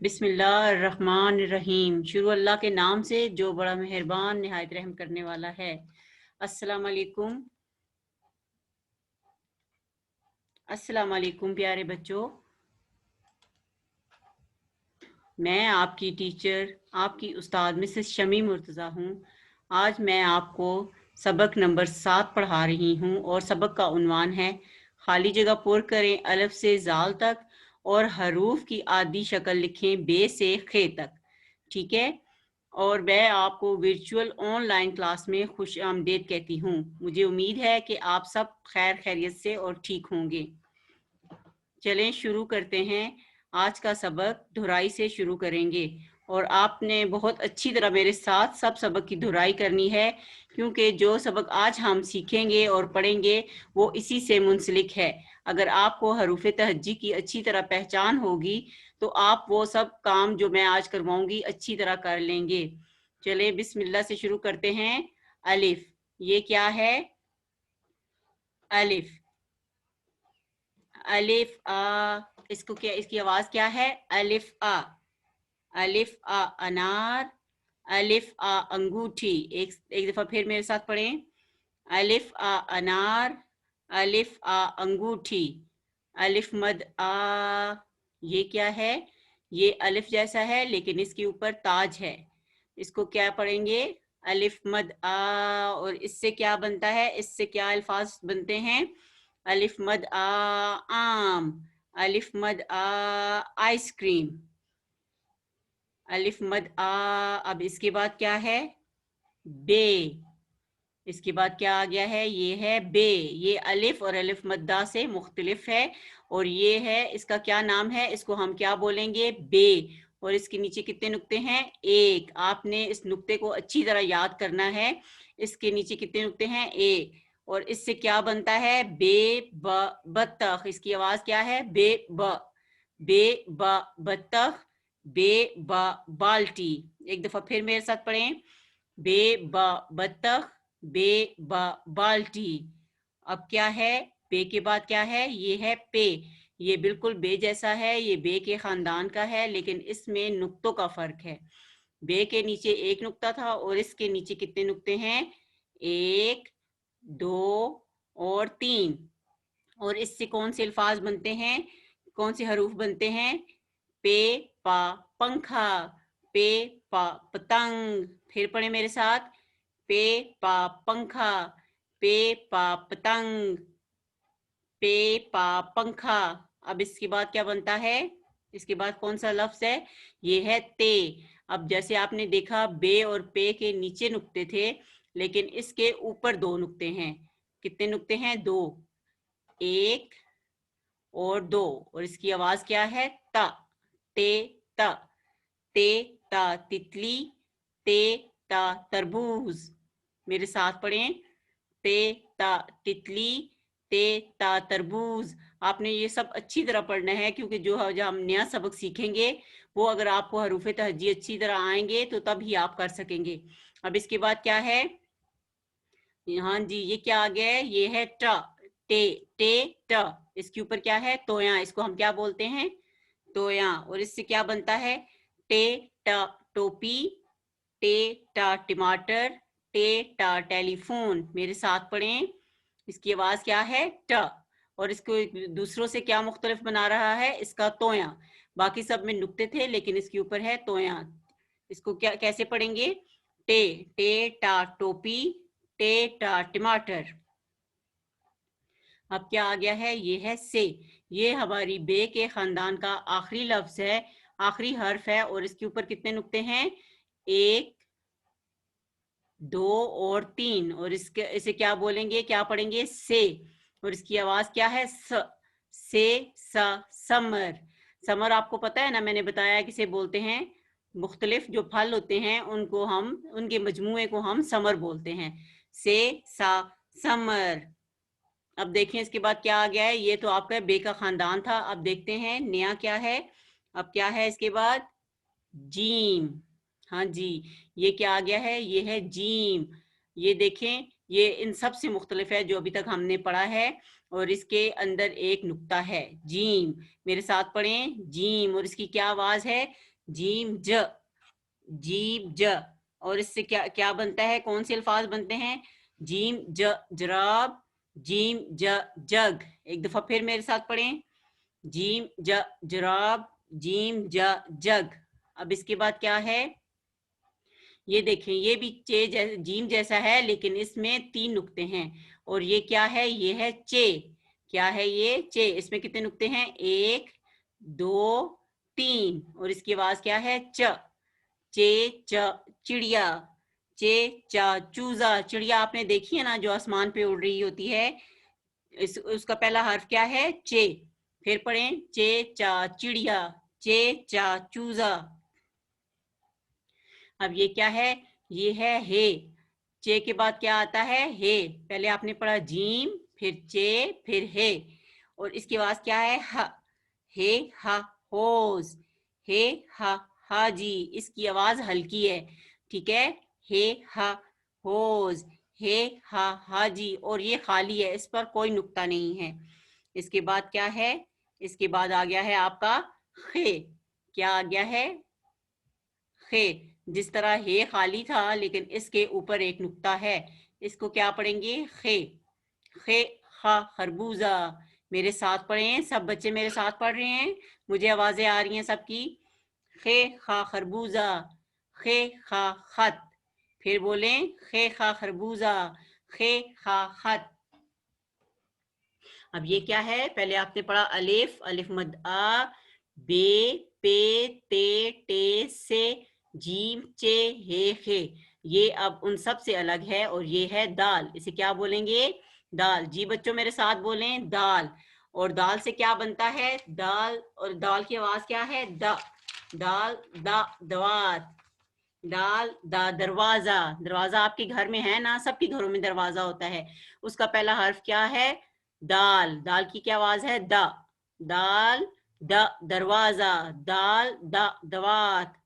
बिस्मिल्लाहिर्रहमानिर्रहीम। शुरू अल्लाह के नाम से जो बड़ा मेहरबान निहायत रहम करने वाला है। अस्सलाम वालेकुम। अस्सलाम वालेकुम प्यारे बच्चों, मैं आपकी टीचर, आपकी उस्ताद मिसेस शमी मुर्तज़ा हूँ। आज मैं आपको सबक नंबर 7 पढ़ा रही हूँ और सबक का उन्वान है खाली जगह पुर करें अलिफ से जाल तक और हरूफ की आदि शक्ल लिखें बे से खे तक। ठीक है, और मैं आपको वर्चुअल ऑनलाइन क्लास में खुश आमदीद कहती हूँ। मुझे उम्मीद है कि आप सब खैर खैरियत से और ठीक होंगे। चलें शुरू करते हैं। आज का सबक धुराई से शुरू करेंगे और आपने बहुत अच्छी तरह मेरे साथ सब सबक की धुराई करनी है, क्योंकि जो सबक आज हम सीखेंगे और पढ़ेंगे वो इसी से मुंसलिक है। अगर आपको हरूफ तहज्जी की अच्छी तरह पहचान होगी तो आप वो सब काम जो मैं आज करवाऊंगी अच्छी तरह कर लेंगे। चले बिस्मिल्लाह से शुरू करते हैं। अलिफ, ये क्या है? अलिफ, अलिफ आ, इसको क्या, इसकी आवाज क्या है? अलिफ आ। अलिफ आ अनार, अलिफ आ अंगूठी। एक एक दफा फिर मेरे साथ पढ़ें। अलिफ आ अनार, अलिफ आ अंगूठी, अलिफ मद आ। ये क्या है? ये अलिफ जैसा है लेकिन इसके ऊपर ताज है। इसको क्या पढ़ेंगे? अलिफ मद आ। और इससे क्या बनता है? इससे क्या अल्फाज बनते हैं? अलिफ मद आ आम, अलिफ मद आ आइसक्रीम, अलिफ मद आ। अब इसके बाद क्या है? बे। इसके बाद क्या आ गया है? ये है बे। ये अलिफ और अलिफ मद्दा से मुख्तलिफ है और ये है, इसका क्या नाम है? इसको हम क्या बोलेंगे? बे। और इसके नीचे कितने नुक्ते हैं? एक। आपने इस नुक्ते को अच्छी तरह याद करना है। इसके नीचे कितने नुक्ते हैं? एक। और इससे क्या बनता है? बे ब बत्तख। इसकी आवाज क्या है? बे ब। बे ब बत्तख, बे ब बाल्टी। एक दफा फिर मेरे साथ पढ़ें। बे ब बत्तख, बे ब बाल्टी। अब क्या है? बे के बाद क्या है? ये है पे। ये बिल्कुल बे जैसा है, ये बे के खानदान का है, लेकिन इसमें नुक्तों का फर्क है। बे के नीचे एक नुक्ता था और इसके नीचे कितने नुक्ते हैं? एक, दो और तीन। और इससे कौन से अल्फाज बनते हैं? कौन से हरूफ बनते हैं? पे पा पंखा, पे पा पतंग। फिर पढ़े मेरे साथ। पे पा पंखा, पे पा पतंग, पे पा पंखा। अब इसके बाद क्या बनता है? इसके बाद कौन सा लफ्ज है? ये है ते। अब जैसे आपने देखा बे और पे के नीचे नुक्ते थे, लेकिन इसके ऊपर दो नुक्ते हैं। कितने नुक्ते हैं? दो। एक और दो। और इसकी आवाज क्या है? ता। ते ता। ते ता तितली, ते ता तरबूज। मेरे साथ पढ़ें। ते ता तितली, ते ता तरबूज। आपने ये सब अच्छी तरह पढ़ना है, क्योंकि जो हम नया सबक सीखेंगे वो अगर आपको हरूफ तहज्जी अच्छी तरह आएंगे तो तब ही आप कर सकेंगे। अब इसके बाद क्या है? हाँ जी, ये क्या आ गया है? ये है ट। टे टे ट। इसके ऊपर क्या है? तोया। इसको हम क्या बोलते हैं? तोया। और इससे क्या बनता है? टे ट टोपी, टे टा टमाटर, टे टा टेलीफोन। मेरे साथ पढ़ें। इसकी आवाज क्या है? ट। और इसको दूसरों से क्या मुख्तलिफ बना रहा है? इसका तोया। बाकी सब में नुक्ते थे लेकिन इसके ऊपर है तोया। इसको क्या कैसे पढ़ेंगे? टे टे टा टोपी, टे टा टमाटर। अब क्या आ गया है? ये है से। ये हमारी बे के खानदान का आखिरी लफ्ज है, आखिरी हर्फ है। और इसके ऊपर कितने नुक्ते हैं? एक, दो और तीन। और इसके इसे क्या बोलेंगे? क्या पढ़ेंगे? से। और इसकी आवाज क्या है? स। से स समर। समर आपको पता है ना, मैंने बताया किसे बोलते हैं? मुख्तलिफ जो फल होते हैं उनको हम, उनके मजमुए को हम समर बोलते हैं। से सा समर। अब देखें इसके बाद क्या आ गया है? ये तो आपका बे का खानदान था। अब देखते हैं नया क्या है। अब क्या है इसके बाद? जीम। हाँ जी, ये क्या आ गया है? ये है जीम। ये देखें, ये इन सब से मुख्तलिफ है जो अभी तक हमने पढ़ा है। और इसके अंदर एक नुक्ता है, जीम। मेरे साथ पढ़ें। जीम। और इसकी क्या आवाज है? जीम ज, जीम ज। और इससे क्या क्या बनता है, कौन से अल्फाज बनते हैं? जीम ज जराब, जीम ज जग। एक दफा फिर मेरे साथ पढ़ें, जीम ज जराब, जीम ज जग। अब इसके बाद क्या है, ये देखें, ये भी चे जैसे जीम जैसा है, लेकिन इसमें 3 नुक्ते हैं। और ये क्या है, ये है चे। क्या है ये? चे। इसमें कितने नुक्ते हैं? 1 2 3। और इसकी आवाज क्या है? च। चे च चिड़िया, चे चा चूजा। चिड़िया आपने देखी है ना, जो आसमान पे उड़ रही होती है। उसका पहला हर्फ क्या है? चे। फिर पढ़ें, चे चा चिड़िया, चे चा चूजा। अब ये क्या है? ये है हे। चे के बाद क्या आता है? हे। पहले आपने पढ़ा जीम, फिर चे, फिर हे। और इसकी आवाज क्या है? ह। हे हा होज, हे हा हाजी। इसकी आवाज हल्की है, ठीक है। हे हा होज, हे हा हाजी। और ये खाली है, इस पर कोई नुक्ता नहीं है। इसके बाद क्या है? इसके बाद आ गया है आपका खे। क्या आ गया है? खे। जिस तरह हे खाली था, लेकिन इसके ऊपर एक नुक्ता है। इसको क्या पढ़ेंगे? खे। खे खा खरबूजा। मेरे साथ पढ़ें, सब बच्चे मेरे साथ पढ़ रहे हैं, मुझे आवाजें आ रही हैं सबकी। खे खा खरबूजा, खे खा खत। फिर बोलें, खे खा खरबूजा, खे खा खत। अब ये क्या है? पहले आपने पढ़ा अलिफ, अलिफ मद आ, बे, पे, ते, टे, से, जीम, चे, हे, खे। ये अब उन सब से अलग है, और ये है दाल। इसे क्या बोलेंगे? दाल। जी बच्चों मेरे साथ बोलें, दाल। और दाल से क्या बनता है? दाल। और दाल की आवाज क्या है? द। दाल दा दवात, दाल दा दरवाजा। दरवाजा आपके घर में है ना, सबके घरों में दरवाजा होता है। उसका पहला हर्फ क्या है? दाल। दाल की क्या आवाज है? द। दाल द दरवाजा, दाल द दवात।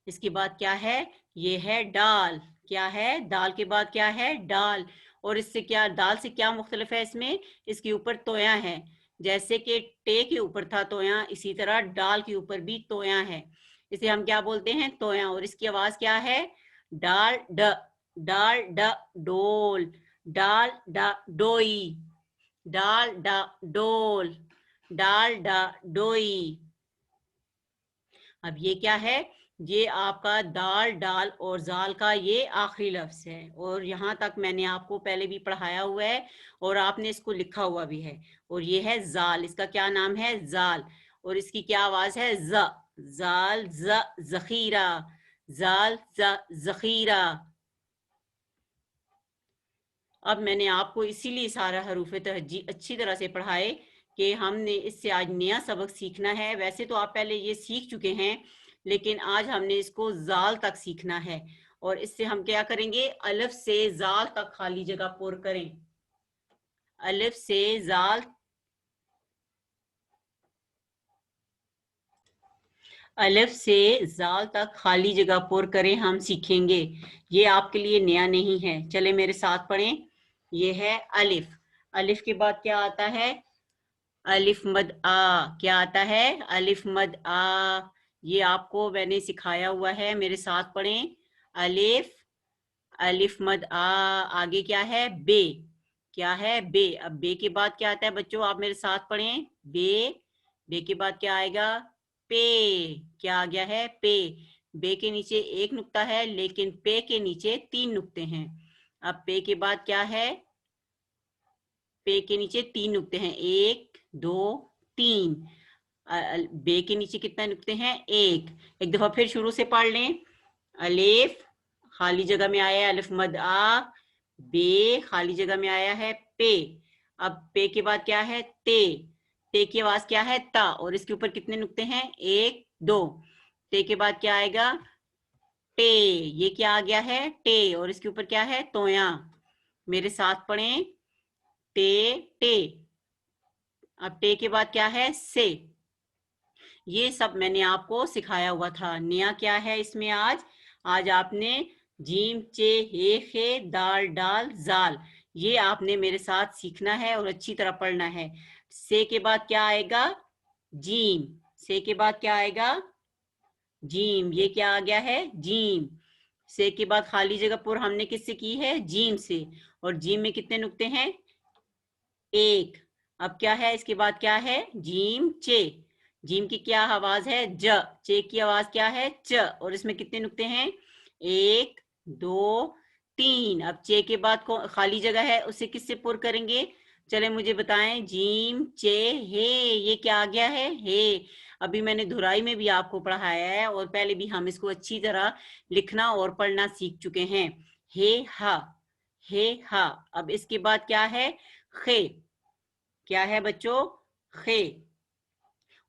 इसके बाद क्या है? ये है डाल। क्या है? दाल के बाद क्या है? डाल। और इससे क्या, दाल से क्या मुख्तलिफ है इसमें? इसके ऊपर तोया है। जैसे कि टे के ऊपर था तोया, इसी तरह डाल के ऊपर भी तोया है। इसे हम क्या बोलते हैं? तोया। और इसकी आवाज क्या है? डाल ड, डाल ड डोल, डाल ड डोई, डाल ड डोल, डाल ड डोई। अब ये क्या है? ये आपका दाल, डाल और जाल का ये आखिरी लफ्ज है। और यहाँ तक मैंने आपको पहले भी पढ़ाया हुआ है, और आपने इसको लिखा हुआ भी है। और ये है जाल। इसका क्या नाम है? जाल। और इसकी क्या आवाज है? ज। जाल ज जखीरा, जाल ज जखीरा। अब मैंने आपको इसीलिए सारा हरूफ तहजी अच्छी तरह से पढ़ाए कि हमने इससे आज नया सबक सीखना है। वैसे तो आप पहले ये सीख चुके हैं, लेकिन आज हमने इसको जाल तक सीखना है। और इससे हम क्या करेंगे? अलिफ से जाल तक खाली जगह पुर करें। अलिफ से जाल, अलिफ से जाल तक खाली जगह पुर करें, हम सीखेंगे। ये आपके लिए नया नहीं है। चले मेरे साथ पढ़ें। ये है अलिफ। अलिफ के बाद क्या आता है? अलिफ मद आ। क्या आता है? अलिफ मद आ। ये आपको मैंने सिखाया हुआ है, मेरे साथ पढ़ें। अलिफ, अलिफ मद आ। आगे क्या है? बे। क्या है? बे। अब बे के बाद क्या आता है बच्चों? आप मेरे साथ पढ़ें। बे। बे के बाद क्या आएगा? पे। क्या आ गया है? पे। बे के नीचे एक नुक्ता है, लेकिन पे के नीचे 3 नुक्ते हैं। अब पे के बाद क्या है? पे के नीचे 3 नुक्ते हैं, 1 2 3। बे के नीचे कितने नुक्ते हैं? एक दफा फिर शुरू से पढ़ लें। अलिफ, खाली जगह में आया है अलिफ मद आ। बे, खाली जगह में आया है पे। अब पे के बाद क्या है? ते। ते की आवाज क्या है? ता। और इसके ऊपर कितने नुक्ते हैं? 1 2। ते के बाद क्या आएगा? टे। ये क्या आ गया है? टे। और इसके ऊपर क्या है? तोया। मेरे साथ पढ़ें। टे टे। अब टे के बाद क्या है? से। ये सब मैंने आपको सिखाया हुआ था। नया क्या है इसमें आज? आज आपने जीम चे हे खे दाल डाल जाल, ये आपने मेरे साथ सीखना है और अच्छी तरह पढ़ना है। से के बाद क्या आएगा? जीम। से के बाद क्या आएगा? जीम। ये क्या आ गया है? जीम। से के बाद खाली जगह पुर हमने किससे की है? जीम से। और जीम में कितने नुक्ते हैं? एक। अब क्या है इसके बाद? क्या है? जीम चे। जीम की क्या आवाज है? ज। चे की आवाज क्या है? च। और इसमें कितने नुक्ते हैं? एक, दो, तीन। अब चे के बाद खाली जगह है, उसे किससे पुर करेंगे? चले मुझे बताएं। जीम चे हे। ये क्या आ गया है? हे। अभी मैंने धुराई में भी आपको पढ़ाया है और पहले भी हम इसको अच्छी तरह लिखना और पढ़ना सीख चुके हैं। हे हा। हे हा। अब इसके बाद क्या है? खे। क्या है बच्चों? खे।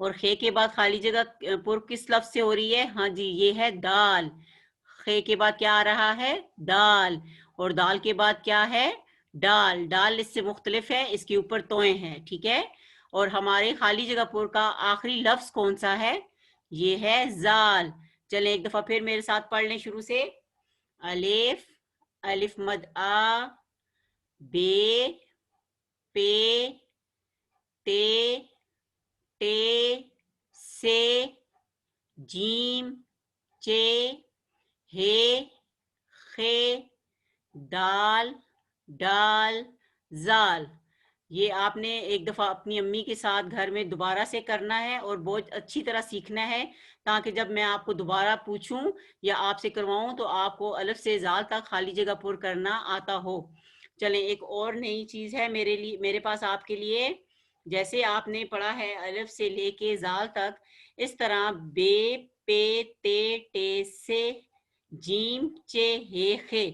और खे के बाद खाली जगह पुर किस लफ्ज से हो रही है? हाँ जी, ये है दाल। खे के बाद क्या आ रहा है? दाल। और दाल के बाद क्या है? डाल। डाल इससे मुख्तलिफ है, इसके ऊपर तोए हैं, ठीक है। और हमारे खाली जगह पुर का आखिरी लफ्ज कौन सा है? ये है जाल। चले एक दफा फिर मेरे साथ पढ़ लें शुरू से। अलिफ, अलिफ मद आ, बे, पे, ते, टे, से, जीम, चे, हे, खे, दाल, डाल, जाल। ये आपने एक दफा अपनी अम्मी के साथ घर में दोबारा से करना है और बहुत अच्छी तरह सीखना है, ताकि जब मैं आपको दोबारा पूछूं या आपसे करवाऊं तो आपको अलिफ से जाल तक खाली जगह पुर करना आता हो। चलें, एक और नई चीज है मेरे लिए, मेरे पास आपके लिए। जैसे आपने पढ़ा है अलिफ से लेके जाल तक, इस तरह बे, पे, ते, टे, से, जीम, चे, हे, खे।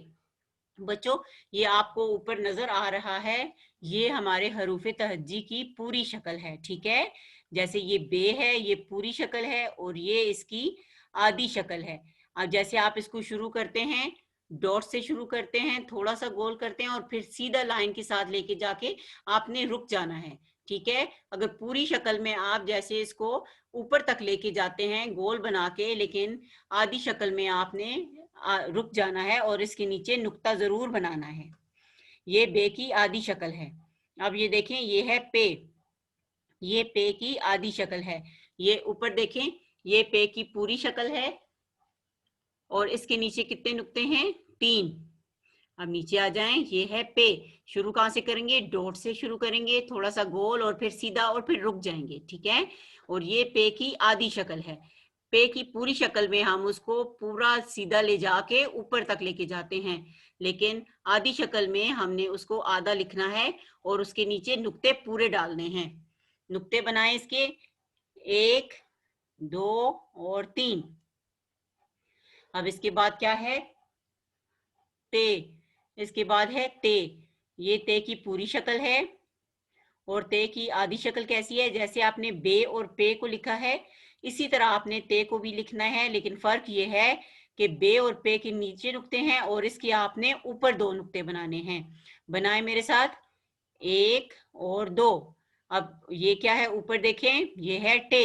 बच्चों, ये आपको ऊपर नजर आ रहा है, ये हमारे हरूफ तहज्जी की पूरी शक्ल है, ठीक है। जैसे ये बे है, ये पूरी शक्ल है, और ये इसकी आधी शक्ल है। अब जैसे आप इसको शुरू करते हैं, डॉट से शुरू करते हैं, थोड़ा सा गोल करते हैं और फिर सीधा लाइन के साथ लेके जाके आपने रुक जाना है, ठीक है। अगर पूरी शक्ल में आप जैसे इसको ऊपर तक लेके जाते हैं गोल बना के, लेकिन आधी शक्ल में आपने रुक जाना है और इसके नीचे नुक्ता जरूर बनाना है। ये बे की आधी शक्ल है। अब ये देखें, ये है पे। ये पे की आधी शक्ल है। ये ऊपर देखें, ये पे की पूरी शक्ल है। और इसके नीचे कितने नुक्ते हैं? 3। अब नीचे आ जाएं, ये है पे। शुरू कहां से करेंगे? डॉट से शुरू करेंगे, थोड़ा सा गोल और फिर सीधा और फिर रुक जाएंगे, ठीक है। और ये पे की आधी शक्ल है। पे की पूरी शक्ल में हम उसको पूरा सीधा ले जाके ऊपर तक लेके जाते हैं, लेकिन आधी शक्ल में हमने उसको आधा लिखना है और उसके नीचे नुक्ते पूरे डालने हैं। नुक्ते बनाए इसके 1, 2 और 3। अब इसके बाद क्या है? ते। इसके बाद है ते। ये ते की पूरी शक्ल है। और ते की आधी शक्ल कैसी है? जैसे आपने बे और पे को लिखा है, इसी तरह आपने ते को भी लिखना है, लेकिन फर्क ये है कि बे और पे के नीचे नुक्ते हैं और इसके आपने ऊपर 2 नुक्ते बनाने हैं। बनाए मेरे साथ, 1 और 2। अब ये क्या है? ऊपर देखें, ये है टे।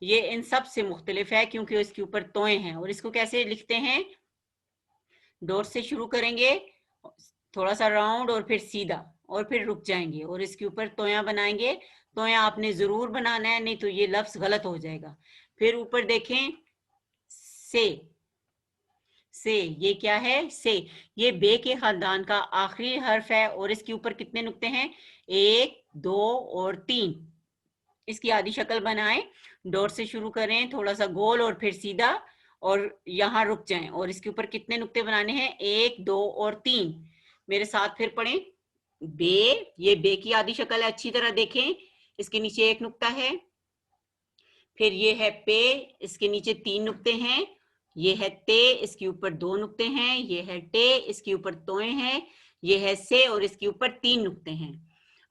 ये इन सब से मुख्तलिफ है क्योंकि इसके ऊपर तोए हैं। और इसको कैसे लिखते हैं? डॉट से शुरू करेंगे, थोड़ा सा राउंड और फिर सीधा, और फिर रुक जाएंगे और इसके ऊपर तोया बनाएंगे। तोया आपने जरूर बनाना है, नहीं तो ये लफ्ज गलत हो जाएगा। फिर ऊपर देखें, से। से, ये क्या है? से। ये बे के खानदान का आखिरी हर्फ है और इसके ऊपर कितने नुक्ते हैं? 1, 2 और 3। इसकी आधी शक्ल बनाएं, डॉट से शुरू करें, थोड़ा सा गोल और फिर सीधा, और यहाँ रुक जाएं। और इसके ऊपर कितने नुक्ते बनाने हैं? 1, 2 और 3। मेरे साथ फिर पढ़ें। बे, ये बे की आधी शक्ल है, अच्छी तरह देखें, इसके नीचे 1 नुक्ता है। फिर ये है पे, इसके नीचे 3 नुक्ते हैं। ये है ते, इसके ऊपर 2 नुक्ते हैं। ये है टे, इसके ऊपर तोए हैं। ये है से, और इसके ऊपर 3 नुक्ते हैं।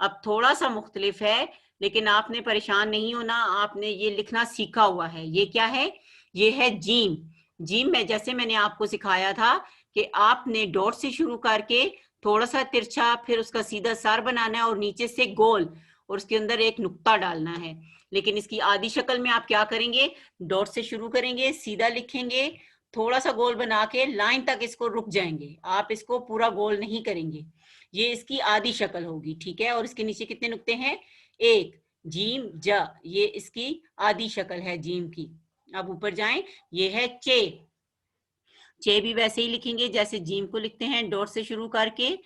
अब थोड़ा सा मुख्तलिफ है, लेकिन आपने परेशान नहीं होना, आपने ये लिखना सीखा हुआ है। ये क्या है? ये है जीम। जीम में जैसे मैंने आपको सिखाया था कि आपने डॉट से शुरू करके थोड़ा सा तिरछा, फिर उसका सीधा सर बनाना है और नीचे से गोल, और उसके अंदर 1 नुक्ता डालना है। लेकिन इसकी आधी शक्ल में आप क्या करेंगे? डॉट से शुरू करेंगे, सीधा लिखेंगे, थोड़ा सा गोल बना के लाइन तक इसको रुक जाएंगे। आप इसको पूरा गोल नहीं करेंगे। ये इसकी आधी शक्ल होगी, ठीक है। और इसके नीचे कितने नुक्ते हैं? 1। जीम ज, ये इसकी आधी शक्ल है जीम की। अब ऊपर जाएं, ये है चे। चे भी वैसे ही लिखेंगे जैसे जीम को लिखते हैं, डॉट से शुरू करके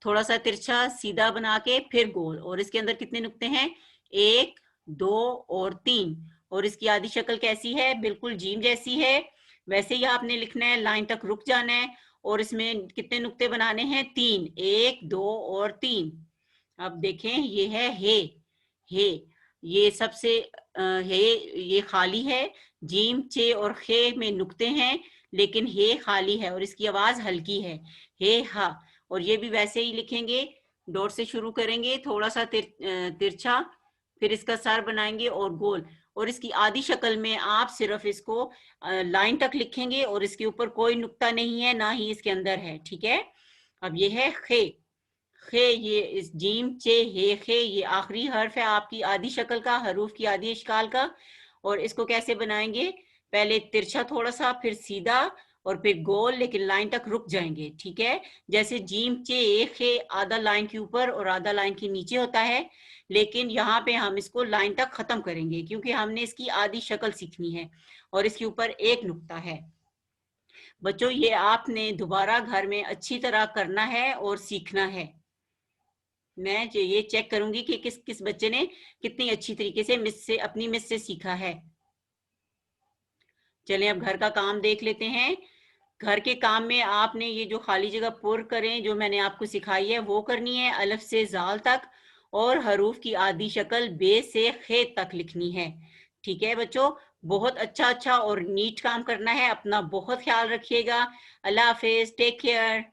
थोड़ा सा तिरछा सीधा बना के फिर गोल। और इसके अंदर कितने नुक्ते हैं? 1, 2 और 3। और इसकी आधी शक्ल कैसी है? बिल्कुल जीम जैसी है। वैसे ही आपने लिखना है, लाइन तक रुक जाना है। और इसमें कितने नुक्ते बनाने हैं? 3, 1, 2 और 3। अब देखें, ये है हे। ये सबसे हे, ये खाली है। जीम चे और खे में नुक्ते हैं, लेकिन हे खाली है और इसकी आवाज हल्की है, हे हा। और ये भी वैसे ही लिखेंगे, डॉट से शुरू करेंगे, थोड़ा सा तिरछा, फिर इसका सर बनाएंगे और गोल। और इसकी आधी शक्ल में आप सिर्फ इसको लाइन तक लिखेंगे और इसके ऊपर कोई नुक्ता नहीं है, ना ही इसके अंदर है। ठीक है। अब ये है खे। खे, ये इस जीम चे हे खे, ये आखिरी हर्फ है आपकी आधी शक्ल का, हरूफ की आधी इश्काल का। और इसको कैसे बनाएंगे? पहले तिरछा थोड़ा सा, फिर सीधा और फिर गोल, लेकिन लाइन तक रुक जाएंगे। ठीक है। जैसे जीम चे एक खे आधा लाइन के ऊपर और आधा लाइन के नीचे होता है, लेकिन यहाँ पे हम इसको लाइन तक खत्म करेंगे क्योंकि हमने इसकी आधी शक्ल सीखनी है और इसके ऊपर एक नुक्ता है। बच्चों, ये आपने दोबारा घर में अच्छी तरह करना है और सीखना है। मैं ये चेक करूंगी कि किस किस बच्चे ने कितनी अच्छी तरीके से अपनी मिस से सीखा है। चलें अब घर का काम देख लेते हैं। घर के काम में आपने ये जो खाली जगह पुर करें, जो मैंने आपको सिखाई है वो करनी है, अलफ से जाल तक, और हरूफ की आधी शक्ल बे से खे तक लिखनी है। ठीक है बच्चों, बहुत अच्छा अच्छा और नीट काम करना है। अपना बहुत ख्याल रखिएगा। अल्लाह हाफिज, टेक केयर।